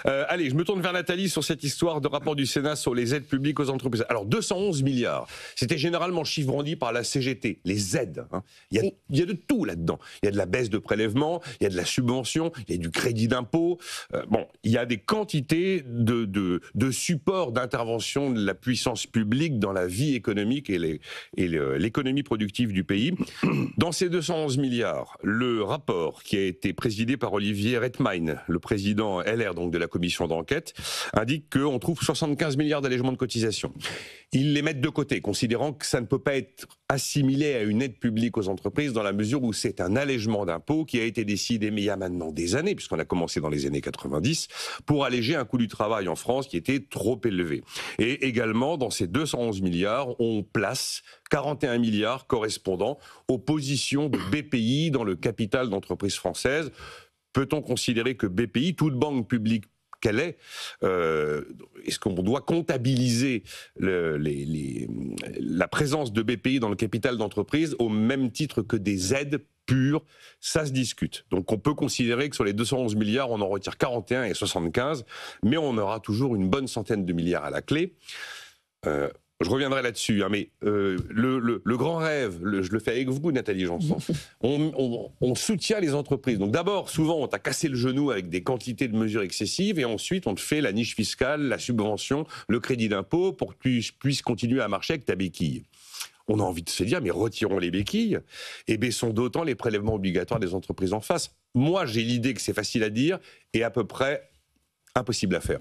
Allez, je me tourne vers Nathalie sur cette histoire de rapport du Sénat sur les aides publiques aux entreprises. Alors, 211 milliards, c'était généralement le chiffre brandi par la CGT, les aides. Hein. Il y a de tout là-dedans. Il y a de la baisse de prélèvement, il y a de la subvention, il y a du crédit d'impôt. Il y a des quantités de supports d'intervention de la puissance publique dans la vie économique et l'économie productive du pays. Dans ces 211 milliards, le rapport qui a été présidé par Olivier Reitmeier, le président LR donc de la commission d'enquête, indique qu'on trouve 75 milliards d'allègements de cotisations. Ils les mettent de côté, considérant que ça ne peut pas être assimilé à une aide publique aux entreprises dans la mesure où c'est un allègement d'impôts qui a été décidé, mais il y a maintenant des années, puisqu'on a commencé dans les années 90, pour alléger un coût du travail en France qui était trop élevé. Et également, dans ces 211 milliards, on place 41 milliards correspondant aux positions de BPI dans le capital d'entreprises françaises. Peut-on considérer que BPI, toute banque publique qu'elle est-ce qu'on doit comptabiliser la présence de BPI dans le capital d'entreprise au même titre que des aides pures? Ça se discute. Donc on peut considérer que sur les 211 milliards, on en retire 41 et 75, mais on aura toujours une bonne centaine de milliards à la clé. Je reviendrai là-dessus, hein, mais le grand rêve, je le fais avec vous, Nathalie Janson, on soutient les entreprises. Donc d'abord, souvent, on t'a cassé le genou avec des quantités de mesures excessives, et ensuite, on te fait la niche fiscale, la subvention, le crédit d'impôt, pour que tu puisses continuer à marcher avec ta béquille. On a envie de se dire, mais retirons les béquilles et baissons d'autant les prélèvements obligatoires des entreprises en face. Moi, j'ai l'idée que c'est facile à dire et à peu près impossible à faire.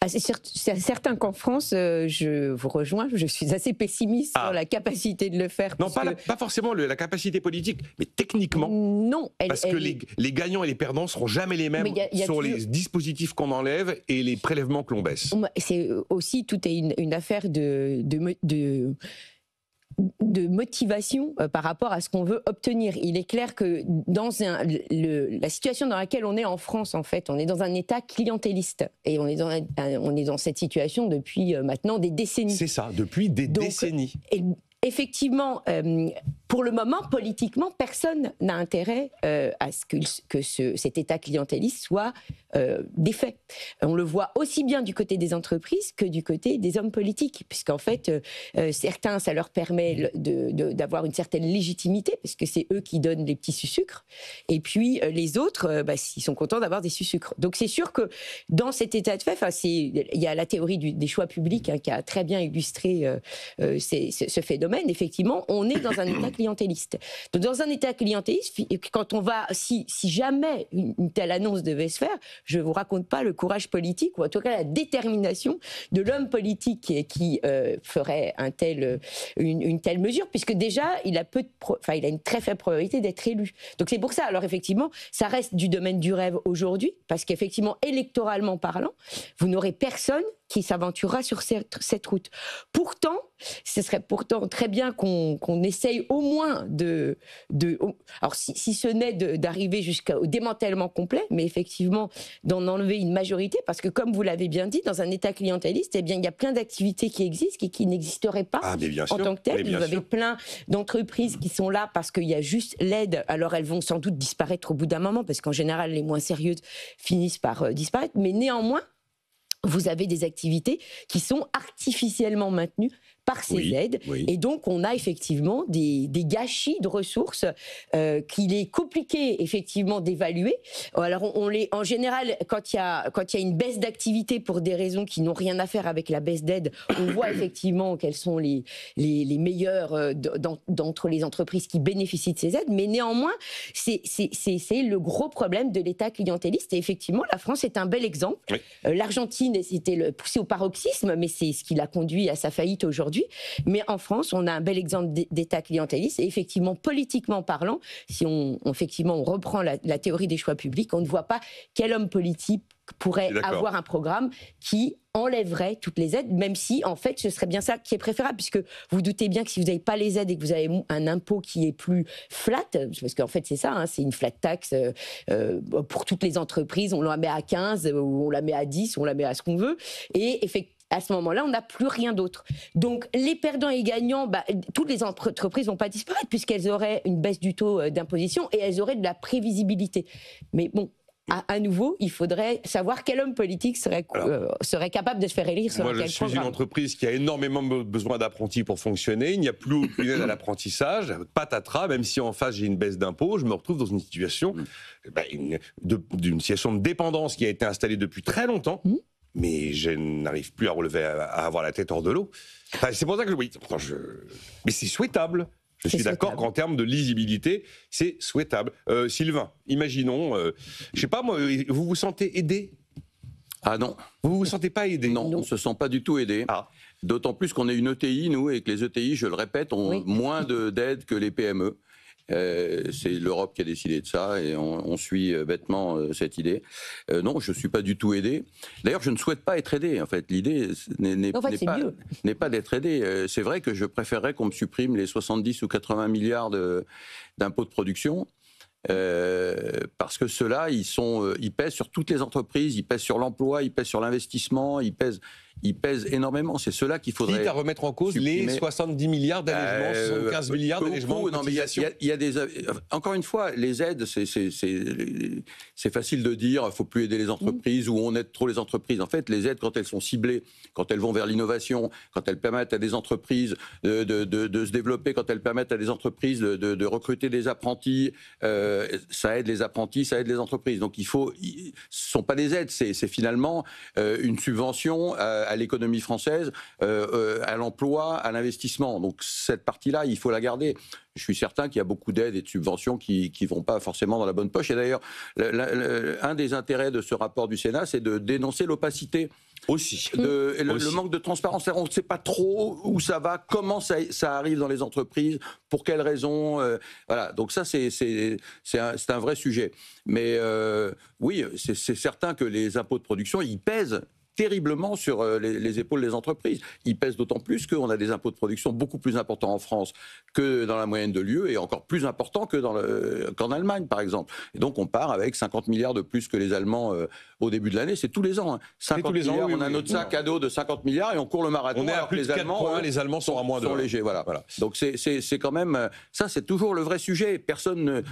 C'est certain qu'en France, je vous rejoins, je suis assez pessimiste sur la capacité de le faire. Non, pas forcément la capacité politique, mais techniquement. Non. Parce que les gagnants et les perdants ne seront jamais les mêmes sur les dispositifs qu'on enlève et les prélèvements que l'on baisse. C'est aussi, tout est une affaire de motivation par rapport à ce qu'on veut obtenir. Il est clair que dans la situation dans laquelle on est en France, en fait, on est dans un État clientéliste. Et on est dans cette situation depuis maintenant des décennies. C'est ça, depuis des décennies. Effectivement, pour le moment, politiquement, personne n'a intérêt à ce que cet État clientéliste soit défait. On le voit aussi bien du côté des entreprises que du côté des hommes politiques, puisqu'en fait, certains, ça leur permet d'avoir une certaine légitimité, parce que c'est eux qui donnent les petits sucres, et puis les autres, ils sont contents d'avoir des sucres. Donc c'est sûr que dans cet état de fait, il y a la théorie des choix publics qui a très bien illustré ce phénomène. Effectivement, on est dans un État clientéliste. Donc, dans un État clientéliste, quand on va, si jamais une telle annonce devait se faire, je ne vous raconte pas le courage politique, ou en tout cas la détermination de l'homme politique qui ferait une telle mesure, puisque déjà, il a une très faible probabilité d'être élu. Donc c'est pour ça. Alors effectivement, ça reste du domaine du rêve aujourd'hui, parce qu'effectivement, électoralement parlant, vous n'aurez personne qui s'aventurera sur cette route. Pourtant, ce serait pourtant très bien qu'on essaye au moins alors si ce n'est d'arriver jusqu'au démantèlement complet, mais effectivement d'en enlever une majorité, parce que comme vous l'avez bien dit, dans un État clientéliste, eh bien, il y a plein d'activités qui existent et qui n'existeraient pas en tant que telles. Vous avez plein d'entreprises qui sont là parce qu'il y a juste l'aide. Alors elles vont sans doute disparaître au bout d'un moment, parce qu'en général, les moins sérieuses finissent par disparaître, mais néanmoins, vous avez des activités qui sont artificiellement maintenues par ces aides. Et donc, on a effectivement des gâchis de ressources qu'il est compliqué, effectivement, d'évaluer. Alors, en général, quand il y a une baisse d'activité pour des raisons qui n'ont rien à faire avec la baisse d'aide, on voit effectivement quelles sont les meilleures d'entre les entreprises qui bénéficient de ces aides. Mais néanmoins, c'est le gros problème de l'État clientéliste. Et effectivement, la France est un bel exemple. L'Argentine, c'était poussé au paroxysme, mais c'est ce qui l'a conduit à sa faillite aujourd'hui. Mais en France, on a un bel exemple d'État clientéliste. Et effectivement, politiquement parlant, si on reprend la théorie des choix publics, on ne voit pas quel homme politique pourrait avoir un programme qui enlèverait toutes les aides, même si, en fait, ce serait bien ça qui est préférable, puisque vous doutez bien que si vous n'avez pas les aides et que vous avez un impôt qui est plus flat, parce qu'en fait, c'est ça, c'est une flat tax pour toutes les entreprises, on la met à 15, ou on la met à 10, on la met à ce qu'on veut, et effectivement, à ce moment-là, on n'a plus rien d'autre. Donc, les perdants et gagnants, toutes les entreprises ne vont pas disparaître, puisqu'elles auraient une baisse du taux d'imposition et elles auraient de la prévisibilité. Mais bon, à nouveau, il faudrait savoir quel homme politique serait capable de se faire élire sur Moi, quel je suis programme. une entreprise qui a énormément besoin d'apprentis pour fonctionner. Il n'y a plus aucune aide à l'apprentissage. Patatras, même si en face j'ai une baisse d'impôts, je me retrouve dans une situation, d'une situation de dépendance qui a été installée depuis très longtemps. Mais je n'arrive plus à avoir la tête hors de l'eau. Enfin, c'est pour ça que mais c'est souhaitable. Je suis d'accord qu'en termes de lisibilité, c'est souhaitable. Sylvain, imaginons, je sais pas moi, vous vous sentez aidé ? Ah non. Vous vous sentez pas aidé ? Non, on ne se sent pas du tout aidé. Ah. D'autant plus qu'on est une ETI, nous, et que les ETI, je le répète, ont moins d'aide que les PME. C'est l'Europe qui a décidé de ça et on suit bêtement cette idée. Non, je ne suis pas du tout aidé. D'ailleurs, je ne souhaite pas être aidé. En fait, l'idée n'est pas d'être aidé. C'est vrai que je préférerais qu'on me supprime les 70 ou 80 milliards d'impôts de production. Parce que ceux-là, ils pèsent sur toutes les entreprises, ils pèsent sur l'emploi, ils pèsent sur l'investissement, ils pèsent énormément. C'est ceux-là qu'il faudrait. Quitte à remettre en cause supprimer. les 70 milliards d'allègements, 75 milliards d'allègements. Il y a des. Encore une fois, les aides, c'est facile de dire, il faut plus aider les entreprises ou on aide trop les entreprises. En fait, les aides, quand elles sont ciblées, quand elles vont vers l'innovation, quand elles permettent à des entreprises de se développer, quand elles permettent à des entreprises de recruter des apprentis, ça aide les apprentis, ça aide les entreprises. Donc ce ne sont pas des aides, c'est finalement une subvention à l'économie française, à l'emploi, à l'investissement. Donc cette partie-là, il faut la garder. Je suis certain qu'il y a beaucoup d'aides et de subventions qui ne vont pas forcément dans la bonne poche. Et d'ailleurs, un des intérêts de ce rapport du Sénat, c'est de dénoncer l'opacité. Aussi. Le manque de transparence. On ne sait pas trop où ça va, comment ça arrive dans les entreprises, pour quelles raisons. Voilà. Donc ça, c'est un vrai sujet. Mais oui, c'est certain que les impôts de production, ils pèsent terriblement sur les épaules des entreprises. Ils pèsent d'autant plus qu'on a des impôts de production beaucoup plus importants en France que dans la moyenne de l'UE et encore plus importants qu'en Allemagne, par exemple. Et donc, on part avec 50 milliards de plus que les Allemands au début de l'année. C'est tous les ans. 50 milliards, on a notre sac à dos de 50 milliards et on court le marathon. On est à plus de 4 points, les Allemands sont à moins de... sont légers, voilà. Donc, c'est quand même... Ça, c'est toujours le vrai sujet. Personne...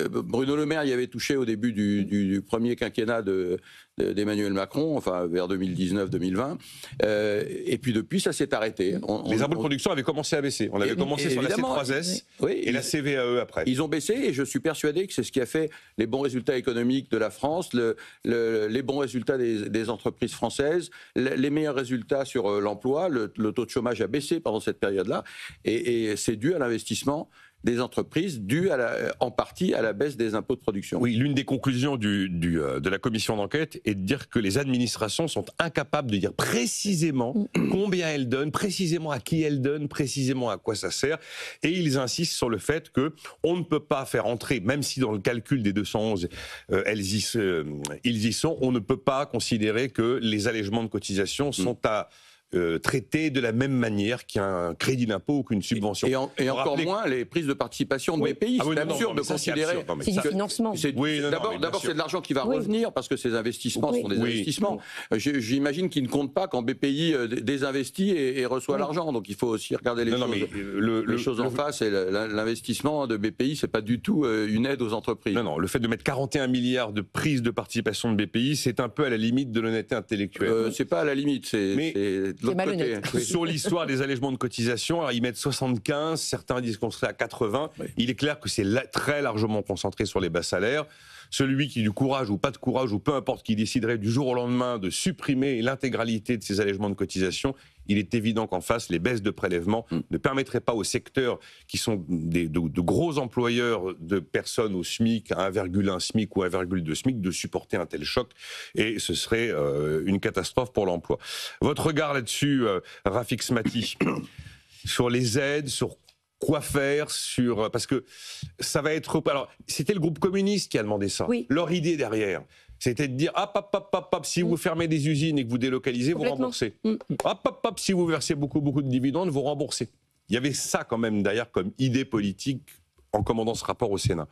Bruno Le Maire y avait touché au début du premier quinquennat d'Emmanuel Macron, enfin vers 2019-2020. Et puis depuis, ça s'est arrêté. Les impôts de production avaient commencé à baisser. On avait commencé sur la C3S et la CVAE après. Ils ont baissé et je suis persuadé que c'est ce qui a fait les bons résultats économiques de la France, les bons résultats des entreprises françaises, les meilleurs résultats sur l'emploi. Le taux de chômage a baissé pendant cette période-là et c'est dû à l'investissement des entreprises, dû en partie à la baisse des impôts de production. Oui, l'une des conclusions de la commission d'enquête est de dire que les administrations sont incapables de dire précisément combien elles donnent, précisément à qui elles donnent, précisément à quoi ça sert. Et ils insistent sur le fait qu'on ne peut pas faire entrer, même si dans le calcul des 211, ils y sont, on ne peut pas considérer que les allègements de cotisation sont à traité de la même manière qu'un crédit d'impôt ou qu'une subvention. Et encore moins les prises de participation de BPI. C'est absurde de considérer... C'est du financement. D'abord, c'est de l'argent qui va revenir parce que ces investissements sont des investissements. J'imagine qu'ils ne comptent pas quand BPI désinvestit et reçoit l'argent. Donc il faut aussi regarder les choses en face. Et l'investissement de BPI, c'est pas du tout une aide aux entreprises. Non, le fait de mettre 41 milliards de prises de participation de BPI, c'est un peu à la limite de l'honnêteté intellectuelle. C'est pas à la limite, c'est malhonnête. Sur l'histoire des allègements de cotisation, alors ils mettent 75, certains disent qu'on serait à 80. Oui. Il est clair que c'est très largement concentré sur les bas salaires. Celui qui a du courage ou pas de courage, ou peu importe, qui déciderait du jour au lendemain de supprimer l'intégralité de ces allègements de cotisation, il est évident qu'en face, les baisses de prélèvements ne permettraient pas aux secteurs qui sont de gros employeurs de personnes au SMIC, à 1,1 SMIC ou 1,2 SMIC, de supporter un tel choc. Et ce serait une catastrophe pour l'emploi. Votre regard là-dessus, Rafik Smati, sur les aides, sur quoi faire, parce que ça va être... Alors, c'était le groupe communiste qui a demandé ça. Oui. Leur idée derrière, c'était de dire si vous fermez des usines et que vous délocalisez, vous remboursez. Si vous versez beaucoup de dividendes, vous remboursez. Il y avait ça quand même derrière comme idée politique en commandant ce rapport au Sénat.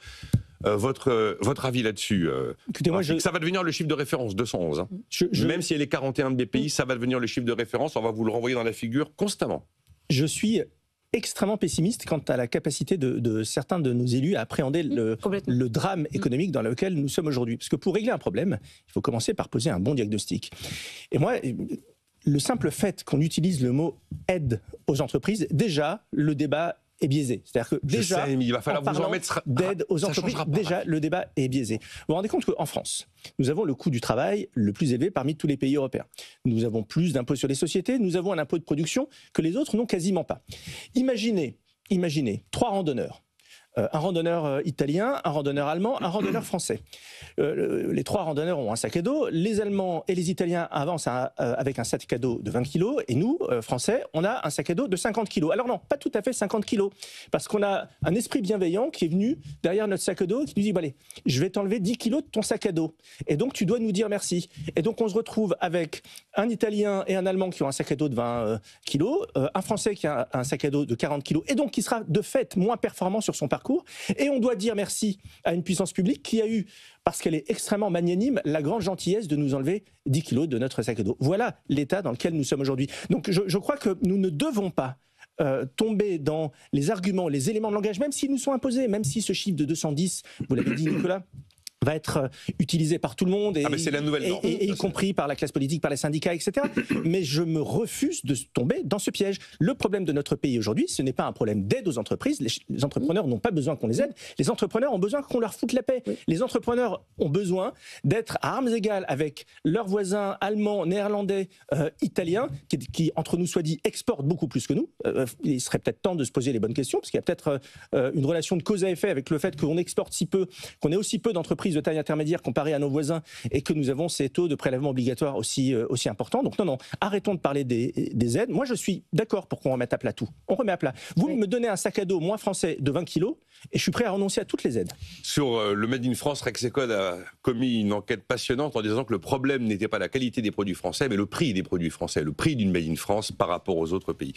Votre avis là-dessus Écoutez, moi, ça va devenir le chiffre de référence, 211. Hein. Même si elle est 41 de BPI, ça va devenir le chiffre de référence. On va vous le renvoyer dans la figure constamment. Je suis extrêmement pessimiste quant à la capacité de certains de nos élus à appréhender le drame économique dans lequel nous sommes aujourd'hui. Parce que pour régler un problème, il faut commencer par poser un bon diagnostic. Et moi, le simple fait qu'on utilise le mot aide aux entreprises, déjà, le débat est biaisé. C'est-à-dire que déjà, il va falloir vous en mettre d'aide aux entreprises, déjà, le débat est biaisé. Vous vous rendez compte qu'en France, nous avons le coût du travail le plus élevé parmi tous les pays européens. Nous avons plus d'impôts sur les sociétés, nous avons un impôt de production que les autres n'ont quasiment pas. Imaginez 3 randonneurs. Un randonneur italien, un randonneur allemand, un randonneur français. Les 3 randonneurs ont un sac à dos. Les Allemands et les Italiens avancent avec un sac à dos de 20 kilos. Et nous, Français, on a un sac à dos de 50 kilos. Alors non, pas tout à fait 50 kilos. Parce qu'on a un esprit bienveillant qui est venu derrière notre sac à dos et qui nous dit, allez, je vais t'enlever 10 kilos de ton sac à dos. Et donc, tu dois nous dire merci. Et donc, on se retrouve avec un Italien et un Allemand qui ont un sac à dos de 20 kilos, un Français qui a un sac à dos de 40 kilos, et donc qui sera de fait moins performant sur son parcours. Et on doit dire merci à une puissance publique qui a eu, parce qu'elle est extrêmement magnanime, la grande gentillesse de nous enlever 10 kilos de notre sac à dos. Voilà l'état dans lequel nous sommes aujourd'hui. Donc je crois que nous ne devons pas tomber dans les arguments, les éléments de langage, même s'ils nous sont imposés, même si ce chiffre de 210, vous l'avez dit Nicolas, va être utilisé par tout le monde, mais c'est la nouvelle norme, y compris par la classe politique, par les syndicats, etc. Mais je me refuse de tomber dans ce piège. Le problème de notre pays aujourd'hui, ce n'est pas un problème d'aide aux entreprises. Les entrepreneurs n'ont pas besoin qu'on les aide. Les entrepreneurs ont besoin qu'on leur foute la paix. Les entrepreneurs ont besoin d'être à armes égales avec leurs voisins allemands, néerlandais, italiens, qui, entre nous soit dit, exportent beaucoup plus que nous. Il serait peut-être temps de se poser les bonnes questions, parce qu'il y a peut-être une relation de cause à effet avec le fait qu'on exporte si peu, qu'on ait aussi peu d'entreprises de taille intermédiaire comparé à nos voisins et que nous avons ces taux de prélèvement obligatoire aussi importants. Donc non, arrêtons de parler des aides. Moi, je suis d'accord pour qu'on remette à plat tout. On remet à plat. Vous me donnez un sac à dos moins français de 20 kilos et je suis prêt à renoncer à toutes les aides. Sur le Made in France, Rexecode a commis une enquête passionnante en disant que le problème n'était pas la qualité des produits français, mais le prix des produits français, le prix d'une Made in France par rapport aux autres pays.